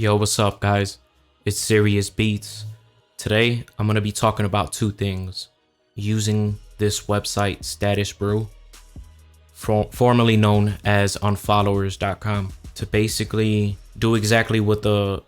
Yo, what's up, guys? It's Serious Beats. Today, I'm going to be talking about two things. Using this website, Status Brew, formerly known as unfollowers.com, to basically do exactly what the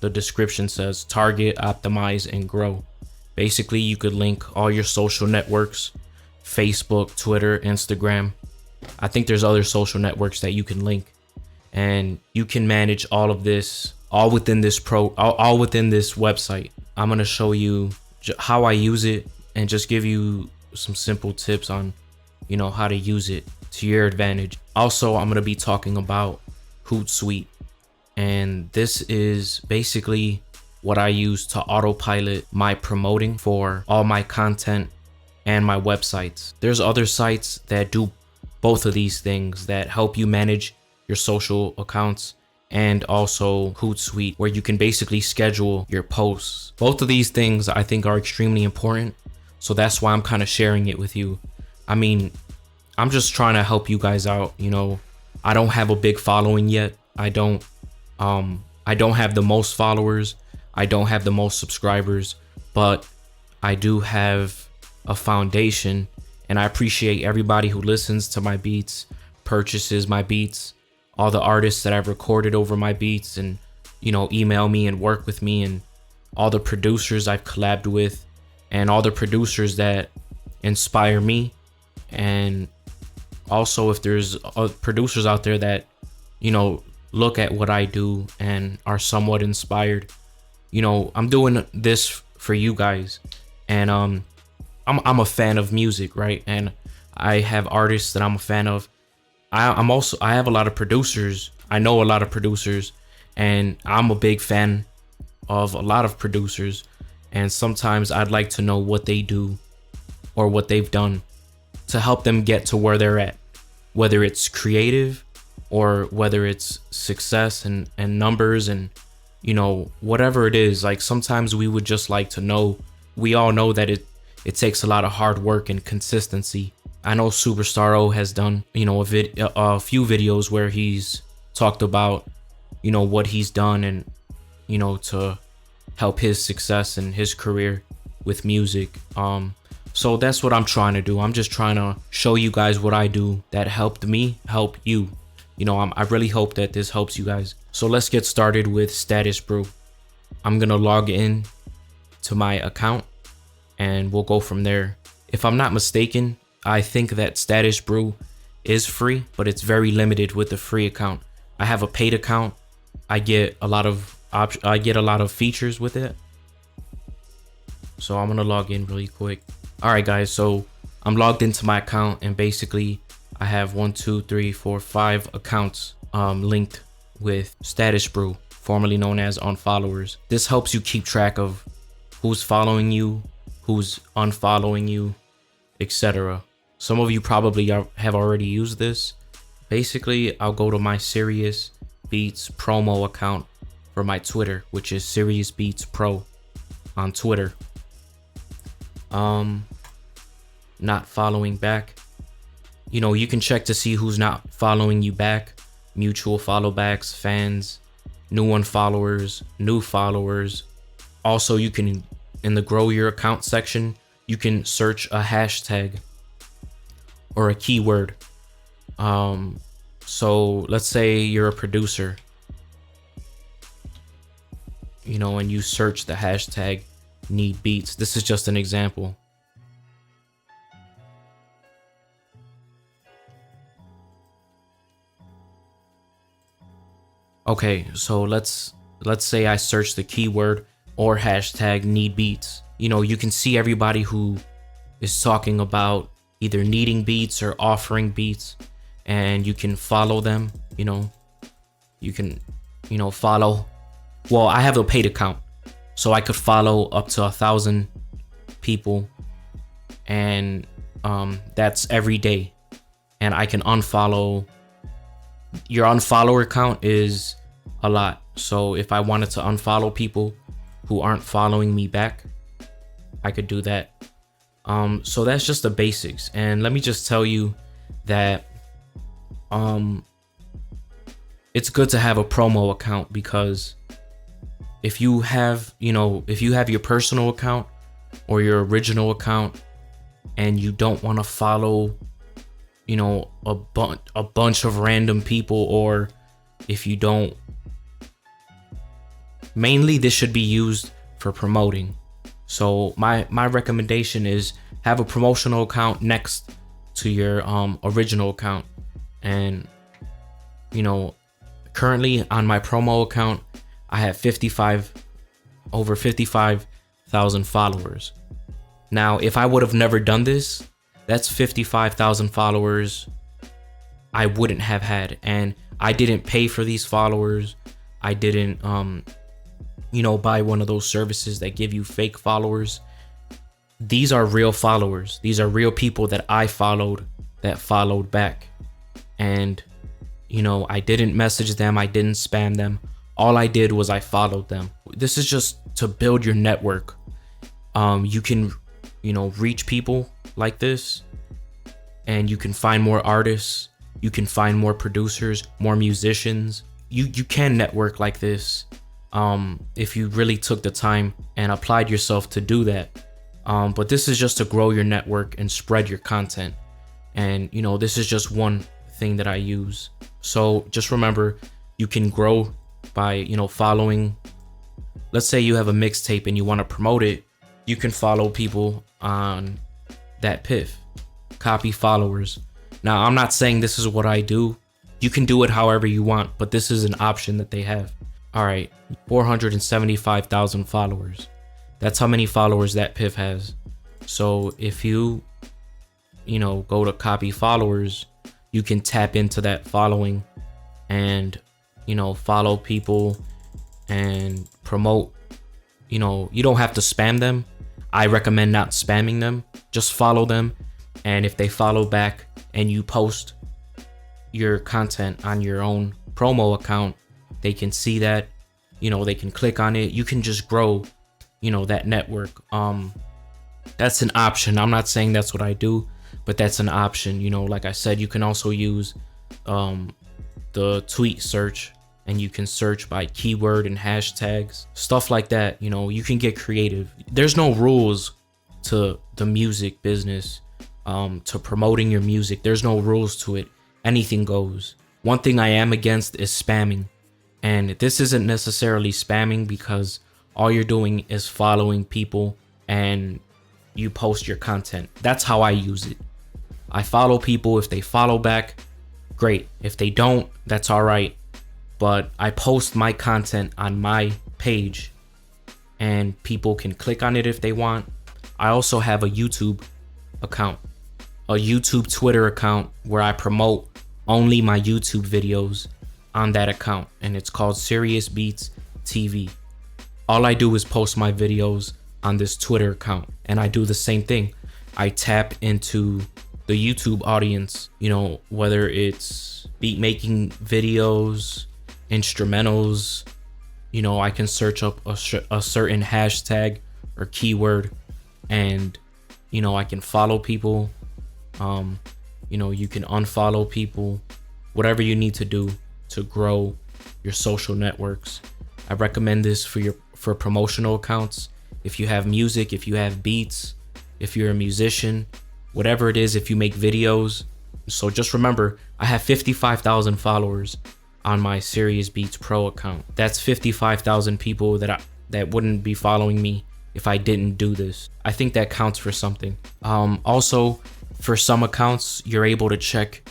description says: target, optimize, and grow. Basically, you could link all your social networks: Facebook, Twitter, Instagram. I think there's other social networks that you can link, and you can manage all of this all within this website. I'm going to show you how I use it and just give you some simple tips on how to use it to your advantage. Also, I'm going to be talking about Hootsuite, and this is basically what I use to autopilot my promoting for all my content and my websites. There's other sites that do both of these things, that help you manage your social accounts, and also Hootsuite, where you can basically schedule your posts. Both of these things I think are extremely important, so that's why I'm kind of sharing it with you. I mean, I'm just trying to help you guys out. I don't have a big following yet. I don't have the most followers. I don't have the most subscribers, but I do have a foundation, and I appreciate everybody who listens to my beats, purchases my beats, all the artists that I've recorded over my beats, and email me and work with me, and all the producers I've collabed with, and all the producers that inspire me. And also, if there's producers out there that look at what I do and are somewhat inspired, I'm doing this for you guys. And I'm a fan of music, right? And I have artists that I'm a fan of. I have a lot of producers. I know a lot of producers, and I'm a big fan of a lot of producers. And sometimes I'd like to know what they do or what they've done to help them get to where they're at, whether it's creative or whether it's success and numbers and whatever it is. Like, sometimes we would just like to know. We all know that it takes a lot of hard work and consistency. I know Superstar O has done a few videos where he's talked about what he's done and to help his success and his career with music. So that's what I'm trying to do. I'm just trying to show you guys what I do that helped me help you. I really hope that this helps you guys. So let's get started with Status Brew. I'm gonna log in to my account and we'll go from there. If I'm not mistaken, I think that Status Brew is free, but it's very limited with the free account. I have a paid account. I get a lot of features with it. So I'm gonna log in really quick. All right, guys. So I'm logged into my account, and basically I have 5 accounts linked with Status Brew, formerly known as Unfollowers. This helps you keep track of who's following you, who's unfollowing you, etc. Some of you probably have already used this. Basically, I'll go to my Serious Beats promo account for my Twitter, which is Serious Beats Pro on Twitter. Not following back. You can check to see who's not following you back. Mutual follow backs, fans, new unfollowers, new followers. Also, you can, in the grow your account section, you can search a hashtag or a keyword. So let's say you're a producer, and you search the hashtag need beats. This is just an example. Okay, so let's say I search the keyword or hashtag need beats. You can see everybody who is talking about either needing beats or offering beats, and you can follow them. You can follow. Well, I have a paid account, so I could follow up to 1,000 people, and that's every day. And I can unfollow. Your unfollower count is a lot, so if I wanted to unfollow people who aren't following me back, I could do that. So that's just the basics. And let me just tell you that it's good to have a promo account, because if you have, if you have your personal account or your original account and you don't want to follow, a bunch of random people, or if you don't, mainly this should be used for promoting. So my recommendation is have a promotional account next to your original account. And currently on my promo account, I have over 55,000 followers. Now, if I would have never done this, that's 55,000 followers I wouldn't have had. And I didn't pay for these followers. I didn't, buy one of those services that give you fake followers. These are real followers. These are real people that I followed that followed back. And, I didn't message them. I didn't spam them. All I did was I followed them. This is just to build your network. You can, reach people like this, and you can find more artists. You can find more producers, more musicians. You can network like this if you really took the time and applied yourself to do that. But this is just to grow your network and spread your content. And, this is just one thing that I use. So just remember, you can grow by, following. Let's say you have a mixtape and you want to promote it. You can follow people on that piff, copy followers. Now, I'm not saying this is what I do. You can do it however you want, but this is an option that they have. All right, 475,000 followers. That's how many followers that piff has. So if you, go to copy followers, you can tap into that following and, follow people and promote. You don't have to spam them. I recommend not spamming them. Just follow them. And if they follow back and you post your content on your own promo account, they can see that, they can click on it. You can just grow, that network. That's an option. I'm not saying that's what I do, but that's an option. Like I said, you can also use the tweet search, and you can search by keyword and hashtags, stuff like that. You can get creative. There's no rules to the music business, to promoting your music. There's no rules to it. Anything goes. One thing I am against is spamming. And this isn't necessarily spamming, because all you're doing is following people and you post your content. That's how I use it. I follow people. If they follow back, great. If they don't, that's all right. But I post my content on my page and people can click on it if they want. I also have a YouTube account, a YouTube Twitter account, where I promote only my YouTube videos on that account, and it's called Serious Beats TV. All I do is post my videos on this Twitter account, and I do the same thing. I tap into the YouTube audience, whether it's beat making videos, instrumentals. I can search up a certain hashtag or keyword, and I can follow people. You can unfollow people. Whatever you need to do to grow your social networks. I recommend this for promotional accounts. If you have music, if you have beats, if you're a musician, whatever it is, if you make videos. So just remember, I have 55,000 followers on my Serious Beats Pro account. That's 55,000 people that wouldn't be following me if I didn't do this. I think that counts for something. Also, for some accounts, you're able to check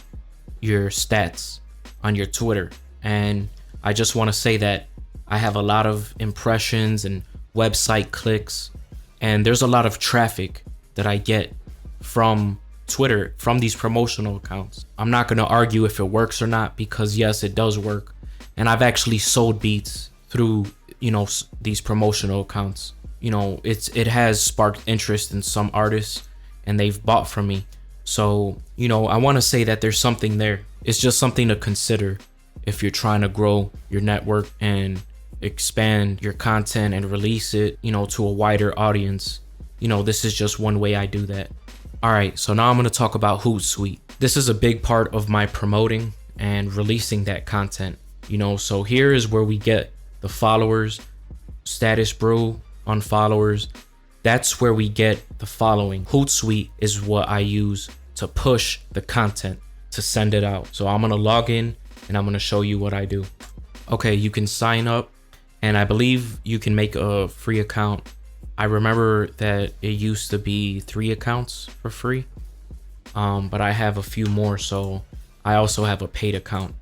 your stats on your Twitter. And I just want to say that I have a lot of impressions and website clicks, and there's a lot of traffic that I get from Twitter, from these promotional accounts. I'm not going to argue if it works or not, because yes, it does work. And I've actually sold beats through, these promotional accounts. It has sparked interest in some artists, and they've bought from me. So, I want to say that there's something there. It's just something to consider if you're trying to grow your network and expand your content and release it, to a wider audience. This is just one way I do that. All right, so now I'm going to talk about Hootsuite. This is a big part of my promoting and releasing that content. So here is where we get the followers Status Brew on followers. That's where we get the following. Hootsuite is what I use to push the content, to send it out. So I'm gonna log in and I'm gonna show you what I do. Okay, you can sign up, and I believe you can make a free account. I remember that it used to be 3 accounts for free, but I have a few more, so I also have a paid account.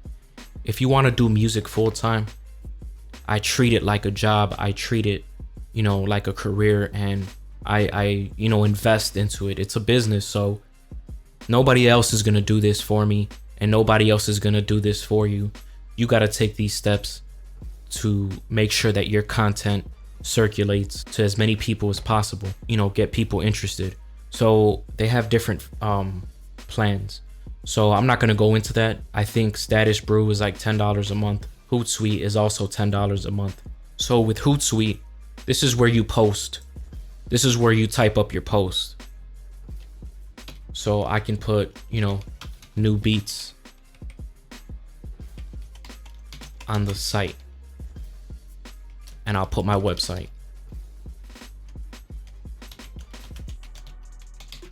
If you want to do music full time, I treat it like a job. I treat it, like a career, and I invest into it. It's a business, so nobody else is gonna do this for me, and nobody else is gonna do this for you. You gotta take these steps to make sure that your content circulates to as many people as possible. Get people interested. So they have different plans. So I'm not gonna go into that. I think Status Brew is like $10 a month. Hootsuite is also $10 a month. So with Hootsuite, this is where you post. This is where you type up your post. So I can put, new beats on the site, and I'll put my website.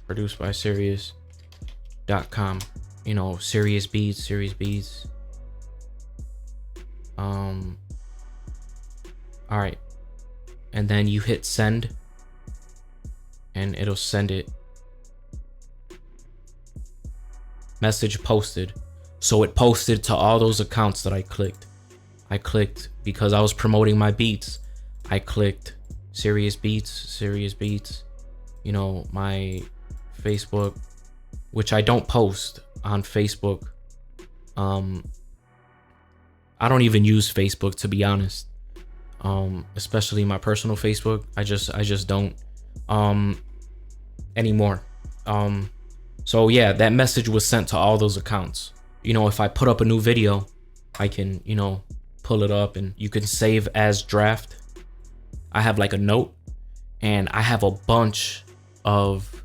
Produced by Serious.com. Serious Beats. All right. And then you hit send, and it'll send it. Message posted. So it posted to all those accounts that I clicked. I clicked because I was promoting my beats. I clicked Serious Beats, my Facebook, which I don't post on Facebook. I don't even use Facebook, to be honest. Especially my personal Facebook. I just don't anymore. So yeah, that message was sent to all those accounts. If I put up a new video, I can, pull it up, and you can save as draft. I have like a note, and I have a bunch of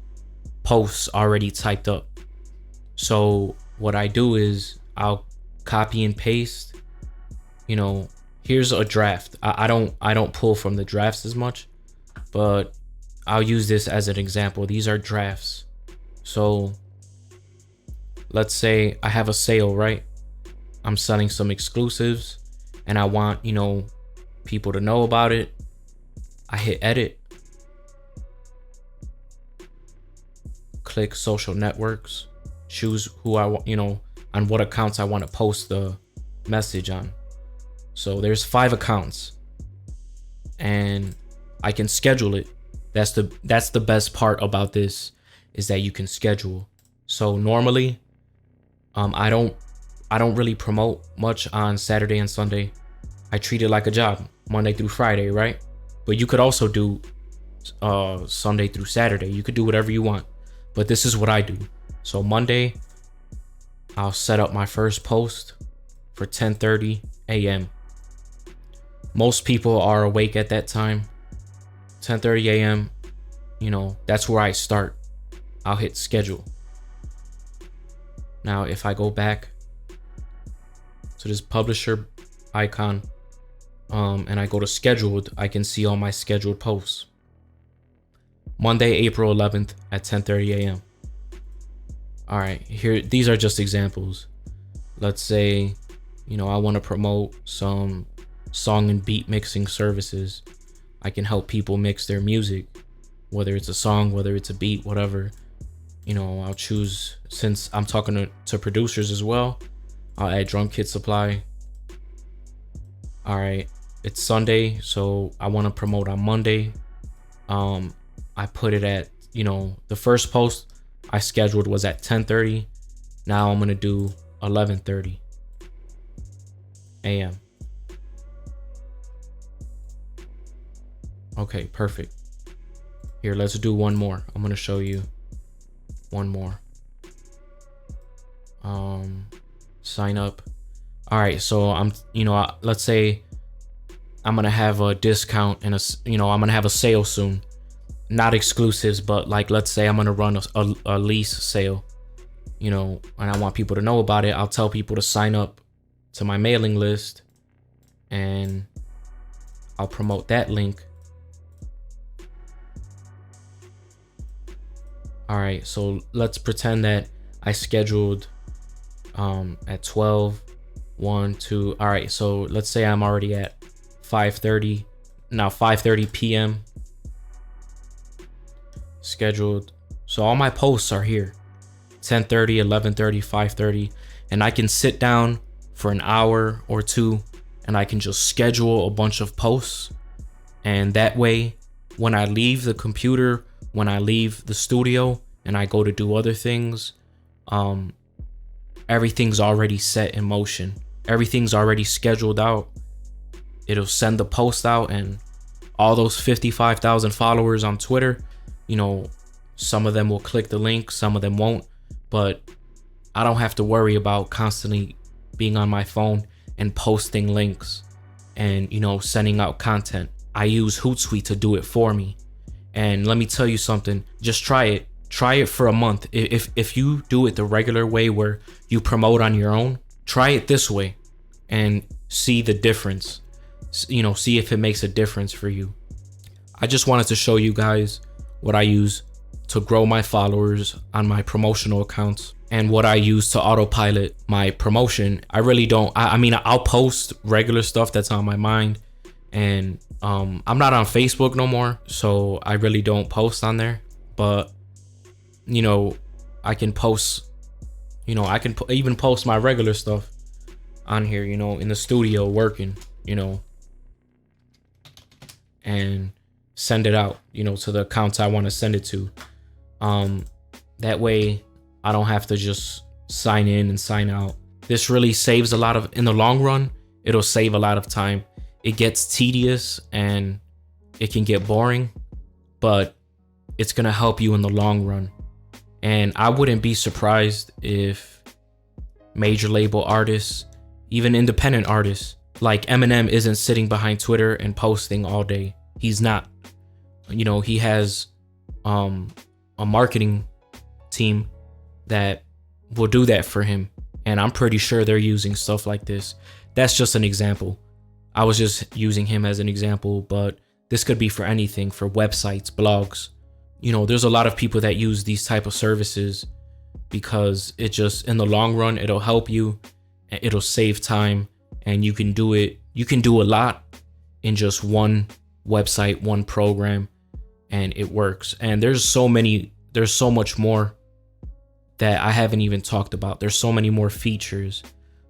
posts already typed up. So what I do is I'll copy and paste, here's a draft. I don't pull from the drafts as much, but I'll use this as an example. These are drafts. So let's say I have a sale, right? I'm selling some exclusives, and I want, people to know about it. I hit edit, click social networks, choose who I want, on what accounts I want to post the message on. So there's 5 accounts, and I can schedule it. That's the best part about this, is that you can schedule. So normally, I don't really promote much on Saturday and Sunday. I treat it like a job, Monday through Friday, right? But you could also do Sunday through Saturday. You could do whatever you want, but this is what I do. So Monday, I'll set up my first post for 10:30 a.m. Most people are awake at that time. 10:30 a.m. That's where I start. I'll hit schedule. Now, if I go back to this publisher icon, and I go to scheduled, I can see all my scheduled posts. Monday, April 11th at 10:30 a.m. All right, here, these are just examples. Let's say, I want to promote some song and beat mixing services. I can help people mix their music, whether it's a song, whether it's a beat, whatever. I'll choose, since I'm talking to producers as well, I'll add drum kit supply. All right, it's Sunday, so I want to promote on Monday. I put it at, the first post I scheduled was at 10:30. Now I'm gonna do 11:30 a.m. Okay, perfect. Here, let's do one more. I'm gonna show you one more. Sign up. All right, so I'm, let's say I'm gonna have a discount and I'm gonna have a sale soon. Not exclusives, but like, let's say I'm gonna run a lease sale, and I want people to know about it. I'll tell people to sign up to my mailing list, and I'll promote that link. All right, so let's pretend that I scheduled at 12, 1, 2. All right, so let's say I'm already at 5:30. Now 5:30 p.m. scheduled. So all my posts are here. 10:30, 11:30, 5:30, and I can sit down for an hour or two and I can just schedule a bunch of posts. And that way, when I leave the computer, when I leave the studio and I go to do other things, everything's already set in motion. Everything's already scheduled out. It'll send the post out, and all those 55,000 followers on Twitter, you know, some of them will click the link, some of them won't, but I don't have to worry about constantly being on my phone and posting links and, you know, sending out content. I use Hootsuite to do it for me. And let me tell you something, just try it. Try it for a month. If you do it the regular way where you promote on your own, try it this way and see the difference. You know, see if it makes a difference for you. I just wanted to show you guys what I use to grow my followers on my promotional accounts and what I use to autopilot my promotion. I really don't, I mean, I'll post regular stuff that's on my mind, and I'm not on Facebook no more, so I really don't post on there. But, you know, I can post, you know, I can even post my regular stuff on here, you know, in the studio working, you know, and send it out, you know, to the accounts I want to send it to. That way I don't have to just sign in and sign out. This really saves a lot of, in the long run, it'll save a lot of time. It gets tedious and it can get boring, but it's going to help you in the long run. And I wouldn't be surprised if major label artists, even independent artists like Eminem, isn't sitting behind Twitter and posting all day. He's not. You know, he has a marketing team that will do that for him, and I'm pretty sure they're using stuff like this. That's just an example. I was just using him as an example, but this could be for anything, for websites, blogs. You know, there's a lot of people that use these type of services because it just, in the long run, it'll help you, it'll save time, and you can do it. You can do a lot in just one website, one program, and it works. And there's so much more that I haven't even talked about. There's so many more features.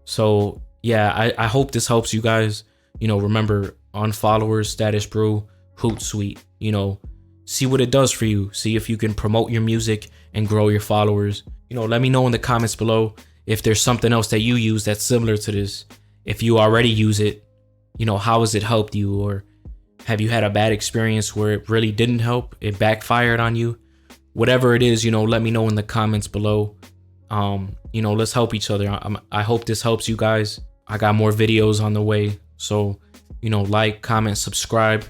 So yeah, I hope this helps you guys. You know, remember, on followers, Status Brew, Hootsuite, you know, see what it does for you. See if you can promote your music and grow your followers. You know, let me know in the comments below if there's something else that you use that's similar to this. If you already use it, you know, how has it helped you? Or have you had a bad experience where it really didn't help? It backfired on you? Whatever it is, you know, let me know in the comments below. You know, let's help each other. I hope this helps you guys. I got more videos on the way. So, you know, like, comment, subscribe,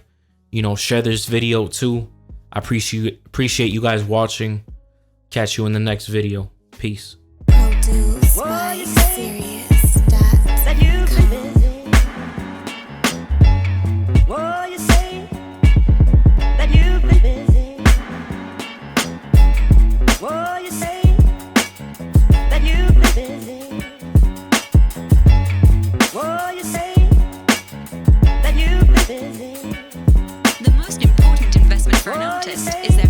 you know, share this video too. I appreciate you guys watching. Catch you in the next video. Peace. The most important investment for an artist is their